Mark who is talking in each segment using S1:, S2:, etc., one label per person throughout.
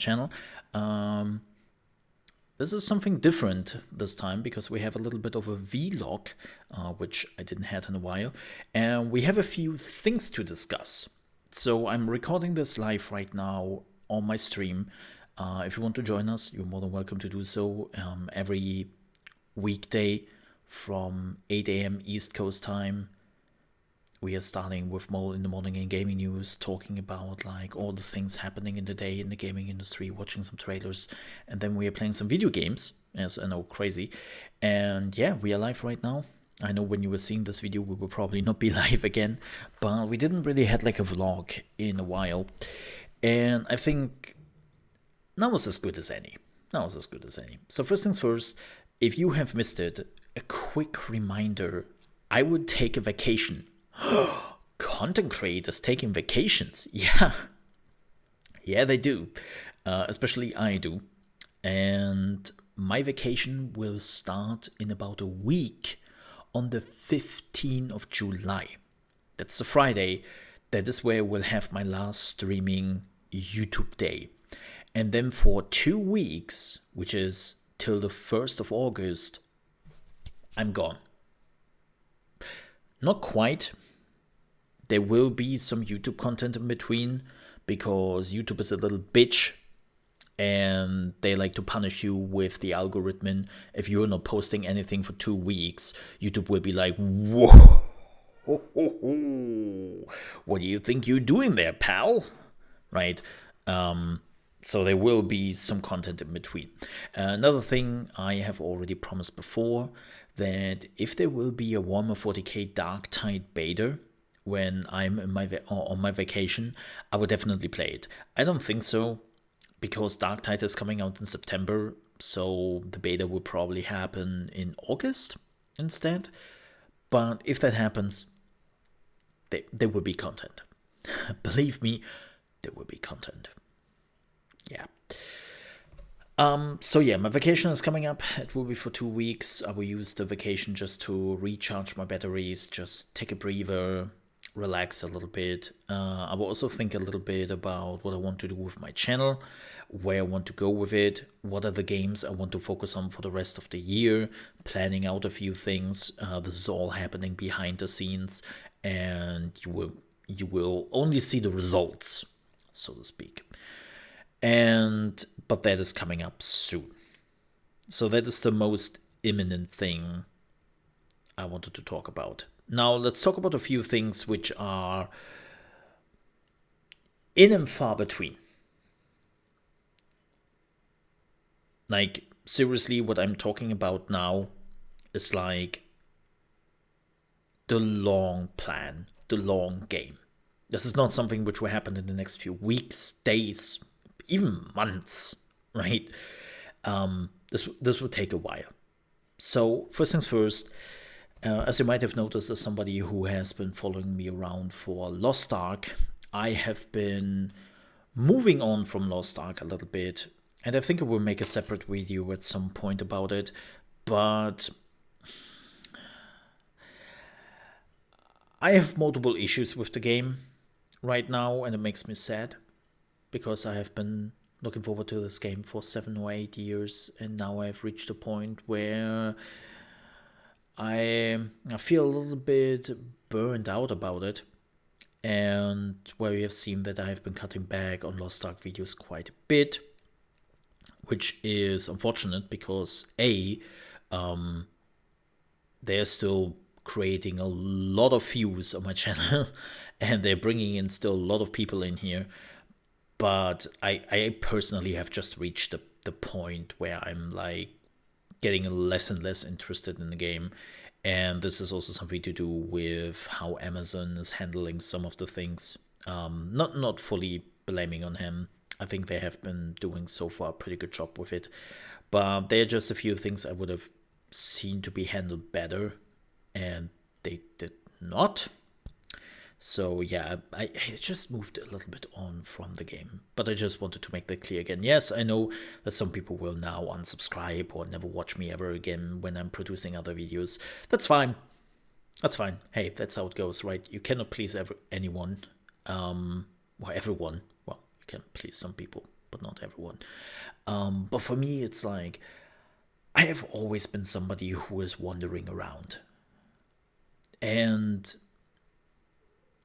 S1: channel. This is something different this time because we have a little bit of a vlog, which I didn't have in a while, and we have a few things to discuss. So I'm recording this live right now on my stream. If you want to join us, you're more than welcome to do so. Every weekday from 8 a.m. East Coast time, we are starting with Mole in the Morning and Gaming News, talking about like all the things happening in the day in the gaming industry, watching some trailers, and then we are playing some video games, as I know, crazy. And yeah, we are live right now. I know when you were seeing this video, we will probably not be live again, but we didn't really had like a vlog in a while. And I think now is as good as any. Now is as good as any. So first things first, if you have missed it, a quick reminder, I would take a vacation. Content creators taking vacations. Yeah, they do. Especially I do. And my vacation will start in about a week on the 15th of July. That's a Friday. That is where I will have my last streaming YouTube day. And then for 2 weeks, which is till the 1st of August, I'm gone. Not quite. There will be some YouTube content in between because YouTube is a little bitch and they like to punish you with the algorithm. If you're not posting anything for 2 weeks, YouTube will be like, whoa, what do you think you're doing there, pal? Right? So there will be some content in between. Another thing I have already promised before, that if there will be a Warhammer 40k Dark Tide beta, when I'm in on my vacation, I would definitely play it. I don't think so, because Dark Tide is coming out in September, so the beta will probably happen in August instead. But if that happens, there will be content. Believe me, there will be content. Yeah. So yeah, my vacation is coming up. It will be for 2 weeks. I will use the vacation just to recharge my batteries, just take a breather, relax a little bit. I will also think a little bit about what I want to do with my channel, where I want to go with it, what are the games I want to focus on for the rest of the year, planning out a few things. This is all happening behind the scenes, and you will only see the results, so to speak. But that is coming up soon. So that is the most imminent thing I wanted to talk about. Now let's talk about a few things which are in and far between. Like, seriously, what I'm talking about now is like the long plan, the long game. This is not something which will happen in the next few weeks, days, even months, right? This will take a while. So first things first, as you might have noticed, as somebody who has been following me around for Lost Ark, I have been moving on from Lost Ark a little bit, and I think I will make a separate video at some point about it, but I have multiple issues with the game right now, and it makes me sad, because I have been looking forward to this game for 7 or 8 years, and now I've reached a point where I feel a little bit burned out about it, and where we have seen that I have been cutting back on Lost Ark videos quite a bit, which is unfortunate because they're still creating a lot of views on my channel and they're bringing in still a lot of people in here, but I personally have just reached the point where I'm like getting less and less interested in the game. And this is also something to do with how Amazon is handling some of the things. Not fully blaming on him. I think they have been doing so far a pretty good job with it. But there are just a few things I would have seen to be handled better, and they did not. So yeah, I just moved a little bit on from the game, but I just wanted to make that clear again. Yes, I know that some people will now unsubscribe or never watch me ever again when I'm producing other videos. That's fine. That's fine. Hey, that's how it goes, right? You cannot please anyone, or everyone. Well, you can please some people. but not everyone. But for me, it's like I have always been somebody who is wandering around. And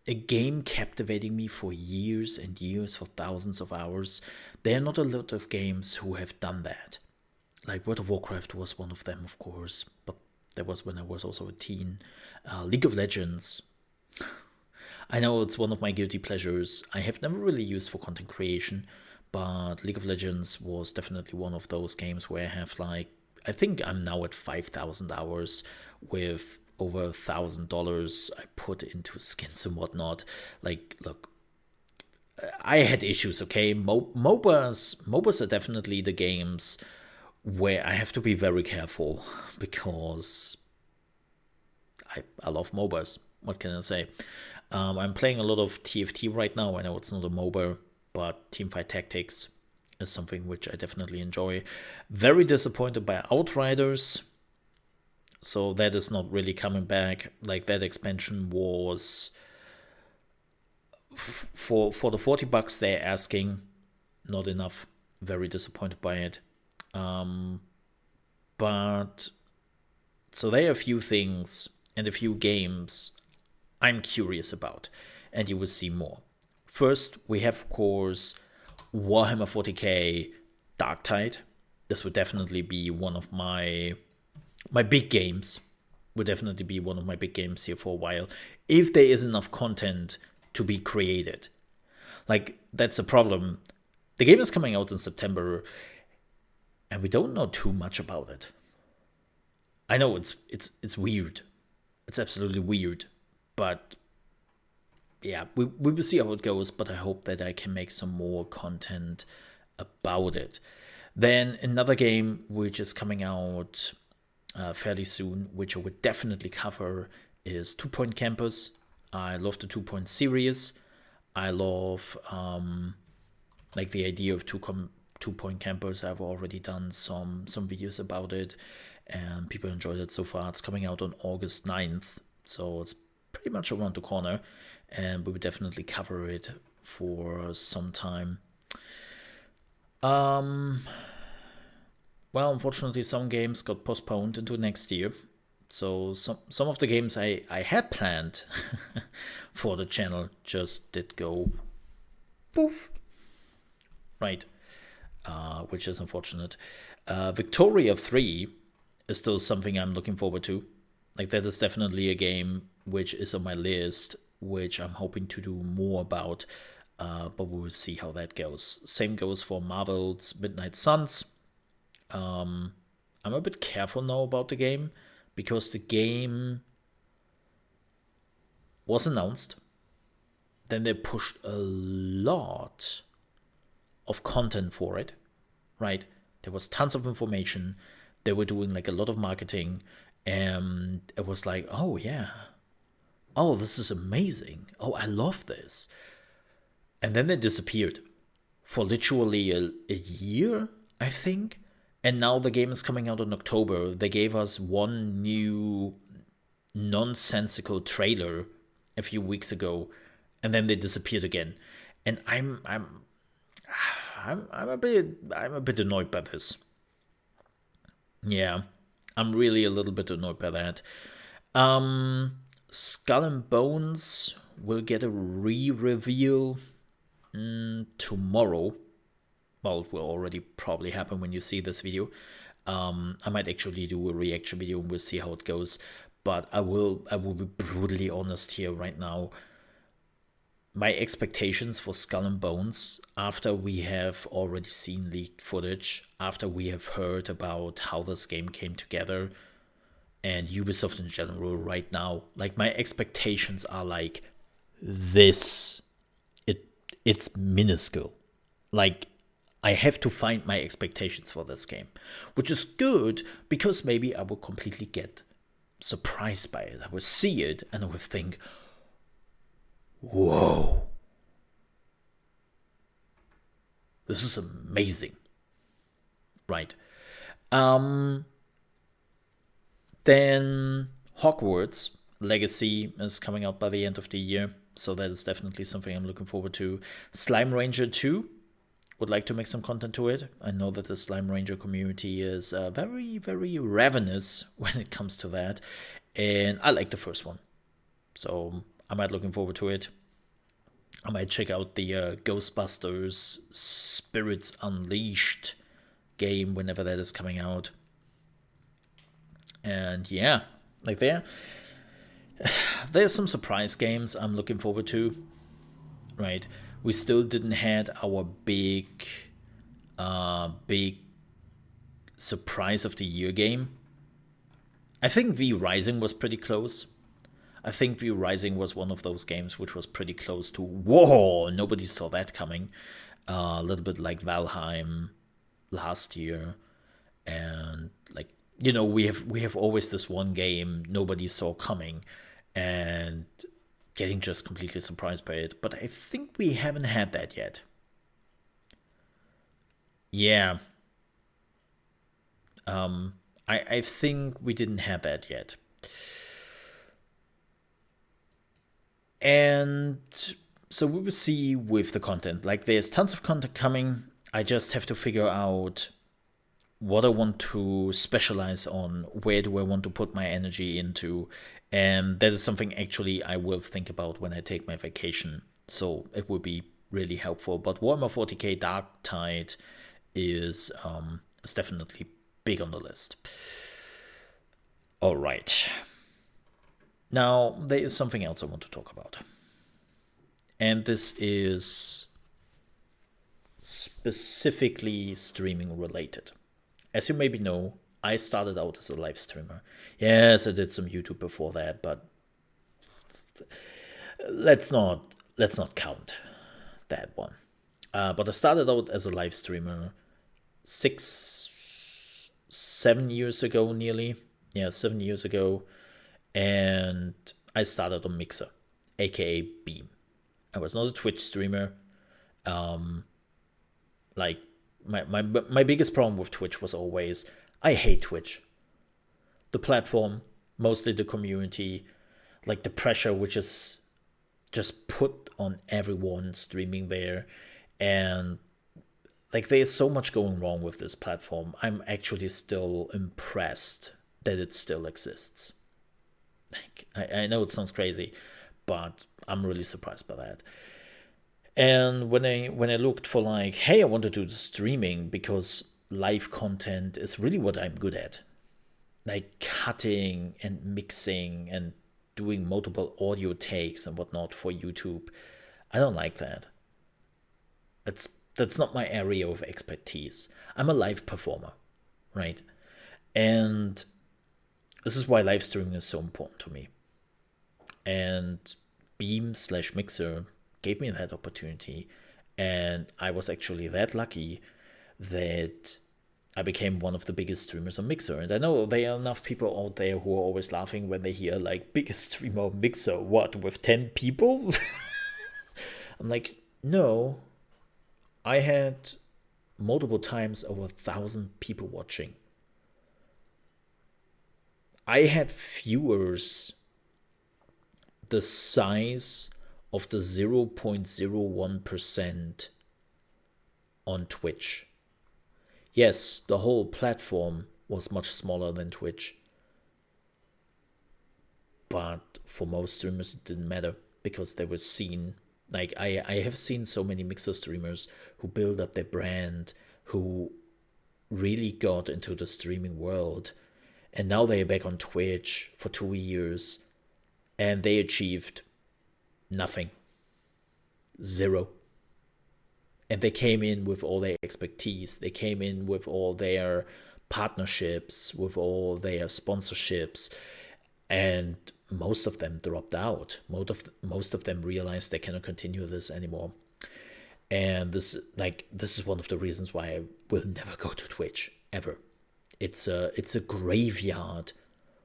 S1: a game captivating me for years and years, for thousands of hours, there are not a lot of games who have done that. Like World of Warcraft was one of them, of course, but that was when I was also a teen. League of Legends. I know it's one of my guilty pleasures. I have never really used for content creation, but League of Legends was definitely one of those games where I have like, I think I'm now at 5,000 hours with over $1,000 I put into skins and whatnot. Like, look, I had issues, okay? MOBAs are definitely the games where I have to be very careful because I love MOBAs. What can I say? I'm playing a lot of TFT right now. I know it's not a MOBA, but Teamfight Tactics is something which I definitely enjoy. Very disappointed by Outriders. So that is not really coming back. Like that expansion was for the $40 they're asking, not enough. Very disappointed by it. But so there are a few things and a few games I'm curious about, and you will see more. First, we have, of course, Warhammer 40k Darktide. This would definitely be one of my big games. Would definitely be one of my big games here for a while, if there is enough content to be created. Like, that's a problem. The game is coming out in September, and we don't know too much about it. I know it's weird. It's absolutely weird. But yeah, we will see how it goes, but I hope that I can make some more content about it. Then another game which is coming out fairly soon, which I would definitely cover, is 2 Point Campus. I love the 2 Point series. I love like the idea of 2 Point Campus. I've already done some videos about it, and people enjoyed it so far. It's coming out on August 9th, so it's pretty much around the corner, and we will definitely cover it for some time. Well, unfortunately, some games got postponed into next year. So some of the games I had planned for the channel just did go poof. Right. Which is unfortunate. Victoria 3 is still something I'm looking forward to. Like, that is definitely a game which is on my list, which I'm hoping to do more about, but we will see how that goes. Same goes for Marvel's Midnight Suns. I'm a bit careful now about the game, because the game was announced. Then they pushed a lot of content for it, right? There was tons of information. They were doing like a lot of marketing, and it was like, oh yeah, oh, this is amazing. Oh, I love this. And then they disappeared for literally a year, I think. And now the game is coming out in October. They gave us one new nonsensical trailer a few weeks ago, and then they disappeared again. And I'm a bit annoyed by this. Yeah, I'm really a little bit annoyed by that. Skull and Bones will get a re-reveal tomorrow. Well, it will already probably happen when you see this video. I might actually do a reaction video and we'll see how it goes. But I will be brutally honest here right now. My expectations for Skull and Bones, after we have already seen leaked footage, after we have heard about how this game came together, and Ubisoft in general right now, like, my expectations are like this. It's minuscule. Like, I have to find my expectations for this game, which is good, because maybe I will completely get surprised by it. I will see it and I will think, whoa, this is amazing, right? Then Hogwarts Legacy is coming out by the end of the year, so that is definitely something I'm looking forward to. Slime Ranger 2, would like to make some content to it. I know that the Slime Ranger community is very, very ravenous when it comes to that. And I like the first one. So I might looking forward to it. I might check out the Ghostbusters Spirits Unleashed game whenever that is coming out. And yeah, like there's some surprise games I'm looking forward to. Right, we still didn't had our big surprise of the year game. I think V Rising was pretty close. I think V Rising was one of those games which was pretty close to whoa, nobody saw that coming. A little bit like Valheim last year, and like we have always this one game nobody saw coming, and getting just completely surprised by it. But I think we haven't had that yet. Yeah, I think we didn't have that yet. And so we will see with the content. Like there's tons of content coming. I just have to figure out what I want to specialize on, where do I want to put my energy into, and that is something actually I will think about when I take my vacation. So it will be really helpful. But Warhammer 40k Dark Tide is definitely big on the list. All right. Now there is something else I want to talk about, and this is specifically streaming related. As you maybe know, I started out as a live streamer. Yes, I did some YouTube before that, but let's not count that one. But I started out as a live streamer 7 years ago, nearly. Yeah, 7 years ago, and I started on Mixer, aka Beam. I was not a Twitch streamer. Like my biggest problem with Twitch was always I hate Twitch. The platform, mostly the community, like the pressure which is just put on everyone streaming there, and like there's so much going wrong with this platform. I'm actually still impressed that it still exists. Like I know it sounds crazy, but I'm really surprised by that. And when I looked for like, hey, I want to do the streaming because live content is really what I'm good at. Like cutting and mixing and doing multiple audio takes and whatnot for YouTube. I don't like that. That's not my area of expertise. I'm a live performer, right? And this is why live streaming is so important to me. And Beam/Mixer gave me that opportunity, and I was actually that lucky that I became one of the biggest streamers on Mixer. And I know there are enough people out there who are always laughing when they hear like biggest streamer on Mixer, what, with 10 people? I'm like, no, I had multiple times over 1,000 people watching. I had viewers the size of the 0.01% on Twitch. Yes, the whole platform was much smaller than Twitch, but for most streamers it didn't matter because they were seen. Like I have seen so many Mixer streamers who build up their brand, who really got into the streaming world, and now they are back on Twitch for 2 years, and they achieved nothing. Zero. And they came in with all their expertise. They came in with all their partnerships, with all their sponsorships, and most of them dropped out. Most of them realized they cannot continue this anymore. And this is one of the reasons why I will never go to Twitch ever. It's a graveyard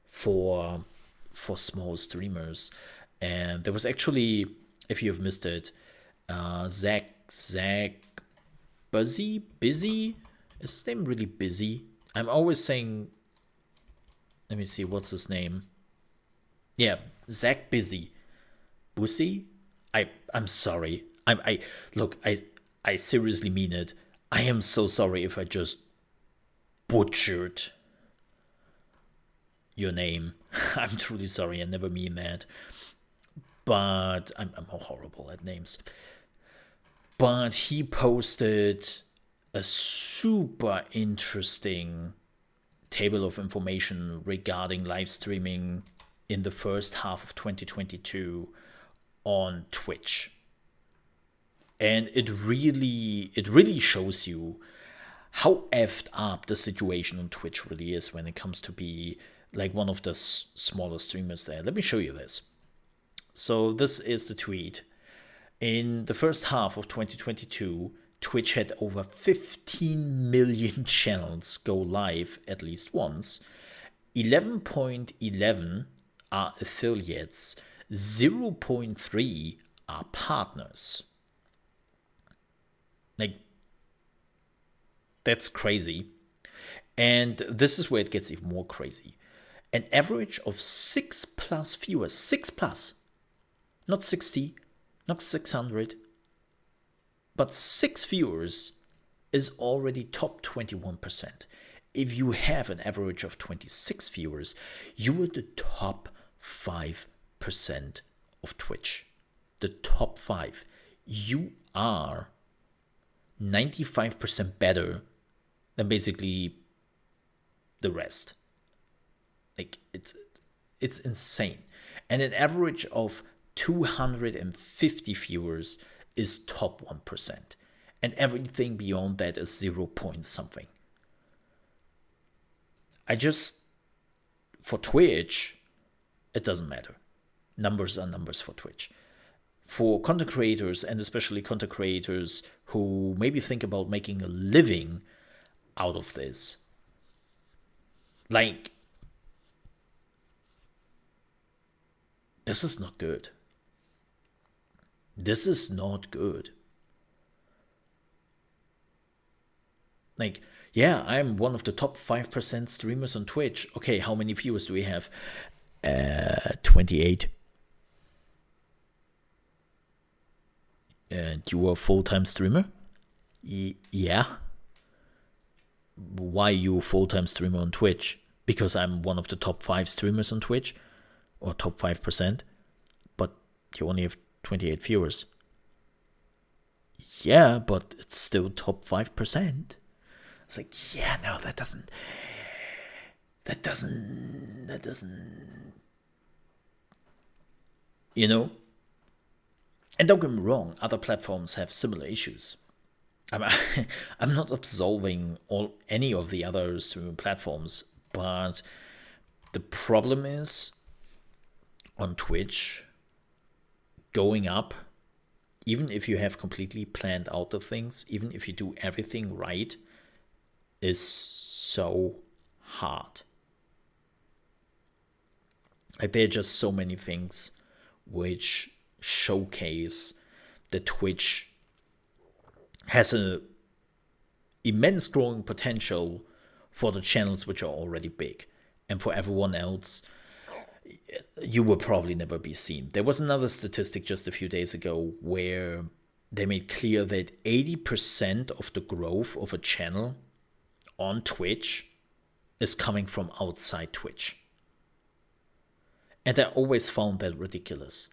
S1: for small streamers. And there was actually, if you've missed it, Zach Busy? Is his name really Busy? I'm always saying, let me see, what's his name? Yeah, Zach Busy. Bussy? I'm sorry. I look, I seriously mean it. I am so sorry if I just butchered your name. I'm truly sorry. I never mean that. But I'm horrible at names. But he posted a super interesting table of information regarding live streaming in the first half of 2022 on Twitch. And it really shows you how effed up the situation on Twitch really is when it comes to be like one of the smaller streamers there. Let me show you this. So this is the tweet. In the first half of 2022, Twitch had over 15 million channels go live at least once. 11.11 are affiliates. 0.3 are partners. Like, that's crazy. And this is where it gets even more crazy. An average of 6+ viewers, 6+, not 60, not 600, but 6 viewers is already top 21%. If you have an average of 26 viewers, you are the top 5% of Twitch. The top 5. You are 95% better than basically the rest. Like, it's insane. And an average of 250 viewers is top 1%. And everything beyond that is 0 point something. For Twitch, it doesn't matter. Numbers are numbers for Twitch. For content creators, and especially content creators who maybe think about making a living out of this, like, this is not good. This is not good. Like, yeah, I'm one of the top 5% streamers on Twitch. Okay, how many viewers do we have? 28. And you are a full-time streamer? Yeah. Why are you a full-time streamer on Twitch? Because I'm one of the top 5 streamers on Twitch? Or top 5%? But you only have 28 viewers. Yeah, but it's still top 5%. It's like, yeah, no, that doesn't, you know? And don't get me wrong, other platforms have similar issues. I'm not absolving any of the other streaming platforms, but the problem is on Twitch, going up, even if you have completely planned out the things, even if you do everything right, is so hard. Like, there are just so many things which showcase that Twitch has an immense growing potential for the channels which are already big. And for everyone else, you will probably never be seen. There was another statistic just a few days ago where they made clear that 80% of the growth of a channel on Twitch is coming from outside Twitch. And I always found that ridiculous.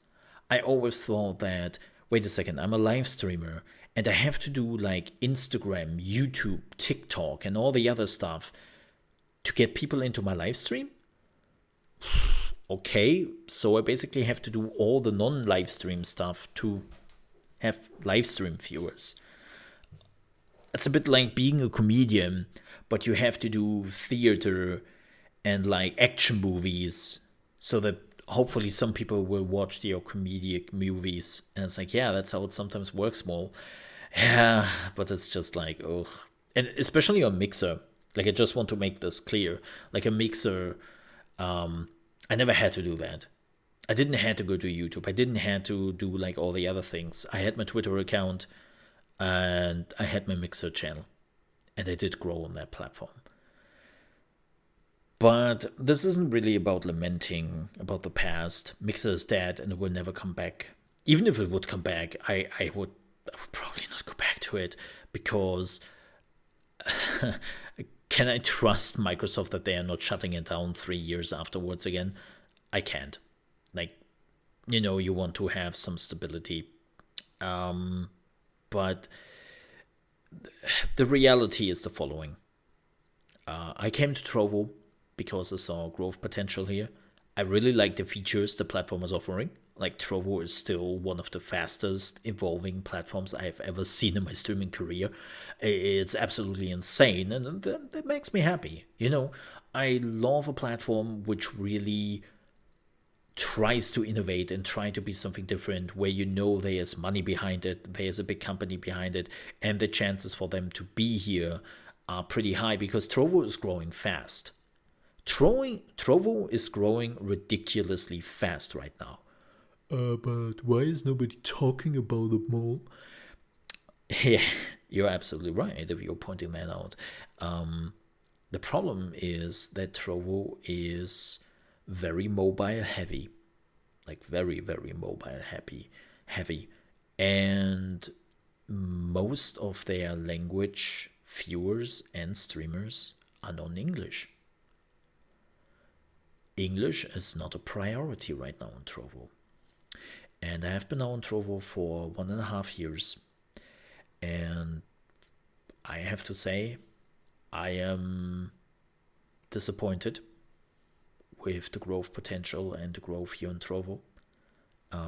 S1: I always thought that, wait a second, I'm a live streamer and I have to do like Instagram, YouTube, TikTok, and all the other stuff to get people into my live stream? Okay, so I basically have to do all the non-live stream stuff to have live stream viewers. It's a bit like being a comedian, but you have to do theater and like action movies so that hopefully some people will watch your comedic movies. And it's like, yeah, that's how it sometimes works more. Yeah, but it's just like, ugh. And especially on Mixer, like, I just want to make this clear. Like, a Mixer, I never had to do that. I didn't have to go to YouTube. I didn't have to do like all the other things. I had my Twitter account and I had my Mixer channel. And I did grow on that platform. But this isn't really about lamenting about the past. Mixer is dead and it will never come back. Even if it would come back, I would probably not go back to to it, because can I trust Microsoft that they are not shutting it down 3 years afterwards again? I can't. Like, you want to have some stability. But the reality is the following. I came to Trovo because I saw growth potential here. I really like the features the platform is offering. Like, Trovo is still one of the fastest evolving platforms I have ever seen in my streaming career. It's absolutely insane, and that makes me happy. I love a platform which really tries to innovate and try to be something different, where there's money behind it, there's a big company behind it, and the chances for them to be here are pretty high, because Trovo is growing fast. Trovo is growing ridiculously fast right now. But why is nobody talking about the mole? Yeah, you're absolutely right if you're pointing that out. The problem is that Trovo is very mobile heavy, like very, very mobile heavy. And most of their language viewers and streamers are non-English. English is not a priority right now on Trovo. And I have been on Trovo for 1.5 years. And I have to say, I am disappointed with the growth potential and the growth here in Trovo,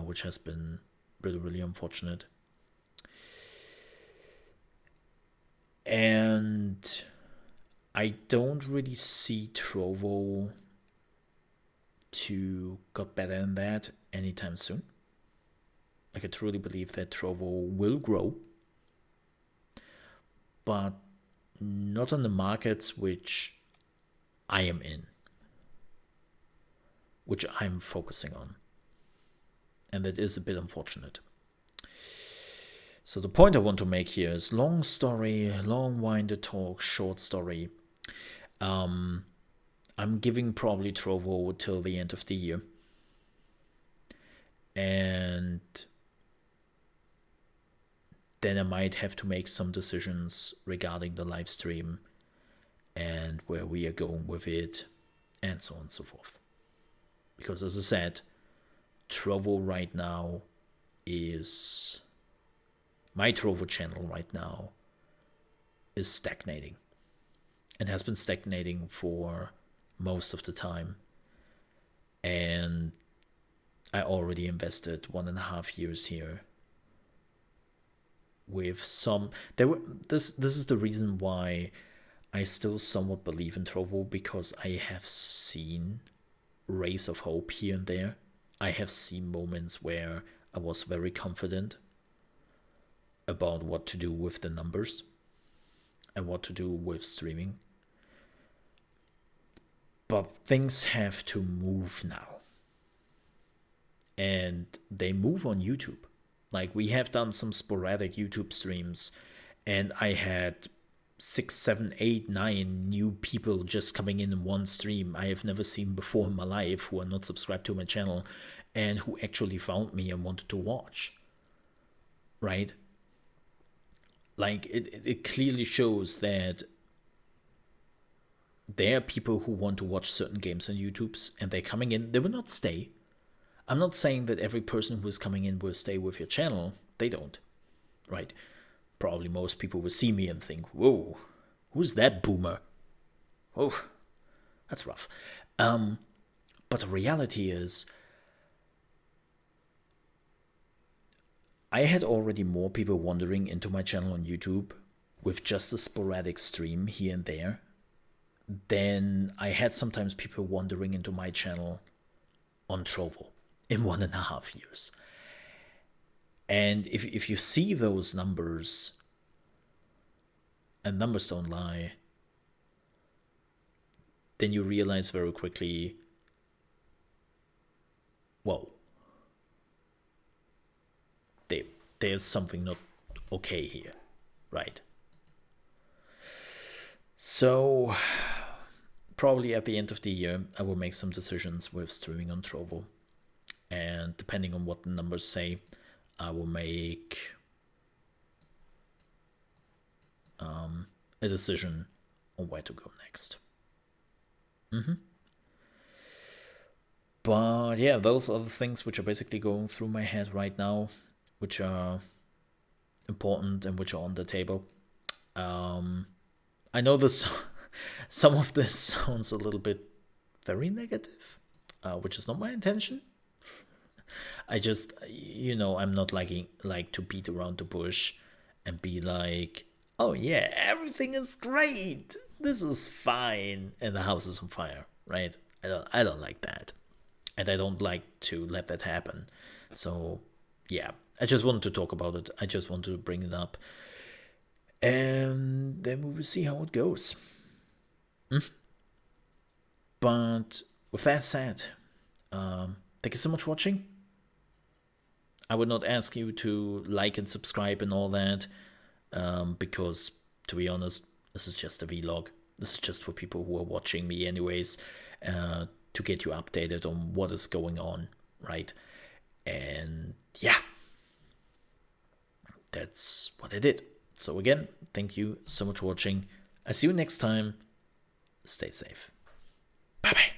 S1: which has been really, really unfortunate. And I don't really see Trovo to get better than that anytime soon. Like, I truly believe that Trovo will grow, but not on the markets which I am in, which I'm focusing on. And that is a bit unfortunate. So the point I want to make here is, long story, long-winded talk, short story. I'm giving probably Trovo till the end of the year. And then I might have to make some decisions regarding the live stream and where we are going with it, and so on and so forth. Because, as I said, Trovo right now is... my Trovo channel right now is stagnating. And has been stagnating for most of the time. And I already invested 1.5 years here. With some... this is the reason why I still somewhat believe in Trovo, because I have seen rays of hope here and there. I have seen moments where I was very confident about what to do with the numbers and what to do with streaming. But things have to move now. And they move on YouTube. Like, we have done some sporadic YouTube streams, and I had 6, 7, 8, 9 new people just coming in one stream I have never seen before in my life, who are not subscribed to my channel, and who actually found me and wanted to watch. Right? Like, it clearly shows that there are people who want to watch certain games on YouTube's, and they're coming in. They will not stay. I'm not saying that every person who is coming in will stay with your channel. They don't, right? Probably most people will see me and think, whoa, who's that boomer? Oh, that's rough. But the reality is, I had already more people wandering into my channel on YouTube with just a sporadic stream here and there than I had sometimes people wandering into my channel on Trovo in 1.5 years. And if you see those numbers, and numbers don't lie, then you realize very quickly, whoa, there's something not okay here, right? So probably at the end of the year, I will make some decisions with streaming on Trovo. And depending on what the numbers say, I will make a decision on where to go next. But yeah, those are the things which are basically going through my head right now, which are important and which are on the table. I know this, some of this sounds a little bit very negative, which is not my intention. I just, I'm not like to beat around the bush and be like, oh yeah, everything is great, this is fine, and the house is on fire, right? I don't like that, and I don't like to let that happen. So yeah, I just wanted to talk about it. I just wanted to bring it up, and then we will see how it goes. But with that said, thank you so much for watching. I would not ask you to like and subscribe and all that, because, to be honest, this is just a vlog. This is just for people who are watching me anyways, to get you updated on what is going on, right? And yeah, that's what I did. So again, thank you so much for watching. I see you next time. Stay safe. Bye bye.